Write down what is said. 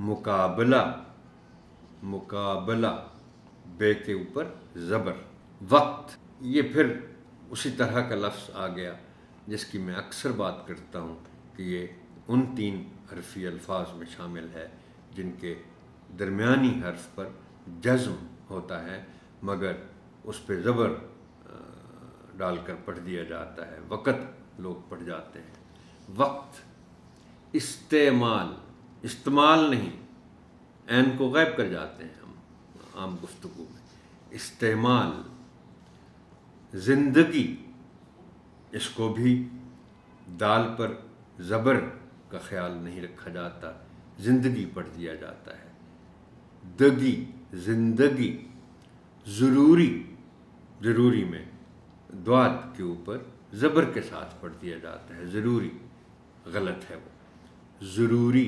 मुकाबला, मुकाबला, बे के ऊपर ज़बर। वक्त, ये फिर उसी तरह का लफ्ज़ आ गया जिसकी मैं अक्सर बात करता हूँ कि ये उन 3 हरफी अल्फाज में शामिल है जिनके दरमियानी हर्फ पर जज़्म होता है मगर उस पर ज़बर डालकर पढ़ दिया जाता है, वक़्त लोग पढ़ जाते हैं। वक्त, इस्तेमाल, इस्तेमाल नहीं, ऐन को ग़ायब कर जाते हैं हम आम गुफ्तगू में। इस्तेमाल, ज़िंदगी, इसको भी दाल पर ज़बर का ख्याल नहीं रखा जाता, ज़िंदगी पढ़ दिया जाता है। दगी, ज़िंदगी। ज़रूरी, ज़रूरी में द्वाद के ऊपर ज़बर के साथ पढ़ दिया जाता है, ज़रूरी, गलत है वो। ज़रूरी,